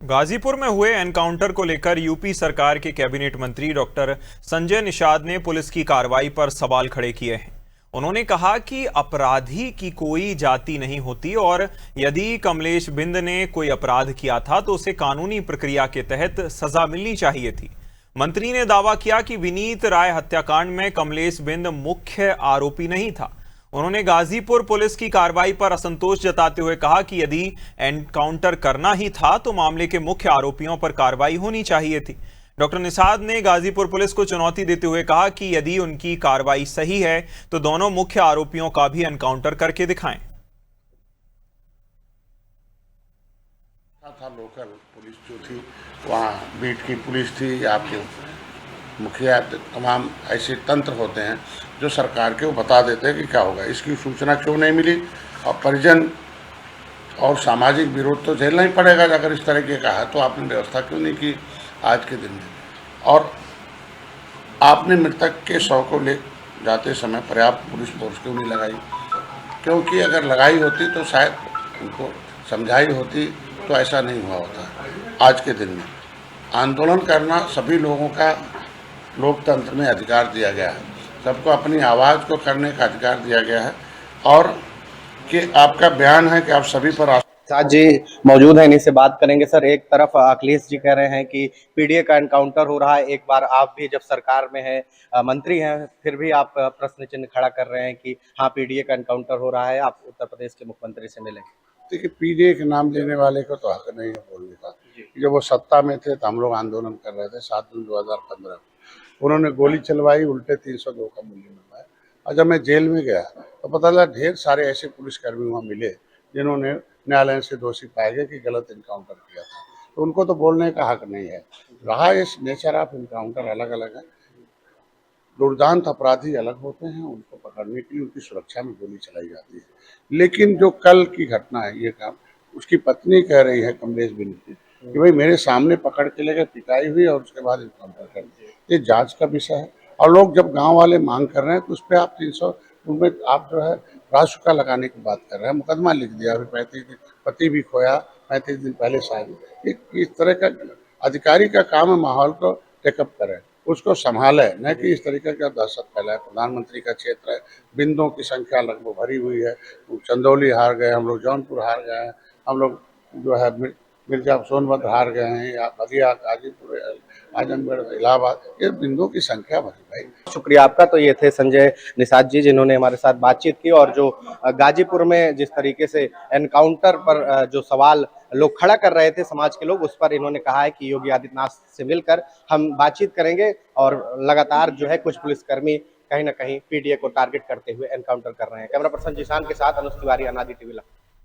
गाजीपुर में हुए एनकाउंटर को लेकर यूपी सरकार के कैबिनेट मंत्री डॉक्टर संजय निषाद ने पुलिस की कार्रवाई पर सवाल खड़े किए हैं। उन्होंने कहा कि अपराधी की कोई जाति नहीं होती और यदि कमलेश बिंद ने कोई अपराध किया था तो उसे कानूनी प्रक्रिया के तहत सजा मिलनी चाहिए थी। मंत्री ने दावा किया कि विनीत राय हत्याकांड में कमलेश बिंद मुख्य आरोपी नहीं था। उन्होंने गाजीपुर पुलिस की कार्रवाई पर असंतोष जताते हुए कहा कि यदि एनकाउंटर करना ही था तो मामले के मुख्य आरोपियों पर कार्रवाई होनी चाहिए थी। डॉक्टर निषाद ने गाजीपुर पुलिस को चुनौती देते हुए कहा कि यदि उनकी कार्रवाई सही है तो दोनों मुख्य आरोपियों का भी एनकाउंटर करके दिखाएं। था लोकल पुलिस जो थी, वहाँ बीट की पुलिस थी, आपके मुखिया, तमाम ऐसे तंत्र होते हैं जो सरकार के वो बता देते हैं कि क्या होगा। इसकी सूचना क्यों नहीं मिली? और परिजन और सामाजिक विरोध तो झेलना ही पड़ेगा। अगर इस तरह के कहा तो आपने व्यवस्था क्यों नहीं की आज के दिन में? और आपने मृतक के शव को ले जाते समय पर्याप्त पुलिस फोर्स क्यों नहीं लगाई? क्योंकि अगर लगाई होती तो शायद उनको समझाई होती तो ऐसा नहीं हुआ होता। आज के दिन में आंदोलन करना सभी लोगों का लोकतंत्र में अधिकार दिया गया है, सबको अपनी आवाज़ को करने का अधिकार दिया गया है। और कि आपका बयान है कि आप सभी पर साथ जी मौजूद हैं, इन्हीं से बात करेंगे। सर, एक तरफ अखिलेश जी कह रहे हैं कि पीडीए का एनकाउंटर हो रहा है, एक बार आप भी जब सरकार में हैं, मंत्री हैं, फिर भी आप प्रश्न चिन्ह खड़ा कर रहे हैं कि हाँ पीडीए का एनकाउंटर हो रहा है, आप उत्तर प्रदेश के मुख्यमंत्री से मिलें। देखिए, पीडीए के नाम लेने वाले को तो हक नहीं है बोलने का। जब वो सत्ता में थे तो हम लोग आंदोलन कर रहे थे 7 जून 2015 में। उन्होंने गोली चलवाई, उल्टे 302 का मूल्य मिलवाया। और जब मैं जेल में गया तो पता लगा ढेर सारे ऐसे पुलिसकर्मी वहाँ मिले जिन्होंने न्यायालय से दोषी पाए गए कि गलत इनकाउंटर किया था। तो उनको तो बोलने का हक नहीं है। रहा इस नेचर ऑफ इनकाउंटर अलग अलग है। दुर्दांत अपराधी अलग होते हैं, उनको पकड़ने के लिए उनकी सुरक्षा में गोली चलाई जाती है। लेकिन जो कल की घटना है, ये काम उसकी पत्नी कह रही है कमलेश बिंद की कि भाई मेरे सामने पकड़ के लेकर पिटाई हुई और उसके बाद इनकाउंटर कर दिया। ये जांच का विषय है। और लोग जब गांव वाले मांग कर रहे हैं तो उस पर आप 300 उनमें आप जो है राशुका लगाने की बात कर रहे हैं। मुकदमा लिख दिया, अभी 35 दिन पति भी खोया, 35 दिन पहले शायद। इस तरह का अधिकारी का काम है माहौल को टेकअप करें, उसको संभाले, न कि इस तरीके का दहशत फैलाए। प्रधानमंत्री का क्षेत्र है, बिंदों की संख्या लगभग भरी हुई है। चंदौली हार गए हम लोग, जौनपुर हार गए हैं हम लोग, जो है मिर्जा सोनभद्र हार गए हैं, या बलिया, गाजीपुर, आजमगढ़, इलाहाबाद, ये बिंदुओं की संख्या भरी भाई। शुक्रिया आपका। तो ये थे संजय निषाद जी जिन्होंने हमारे साथ बातचीत की, और जो गाजीपुर में जिस तरीके से एनकाउंटर पर जो सवाल लोग खड़ा कर रहे थे, समाज के लोग, उस पर इन्होंने कहा है कि योगी आदित्यनाथ से मिलकर हम बातचीत करेंगे। और लगातार जो है कुछ पुलिसकर्मी कहीं ना कहीं पीडीए को टारगेट करते हुए एनकाउंटर कर रहे हैं। कैमरा पर्सन जिशान के साथ अनुज तिवारी, अनादि टीवी।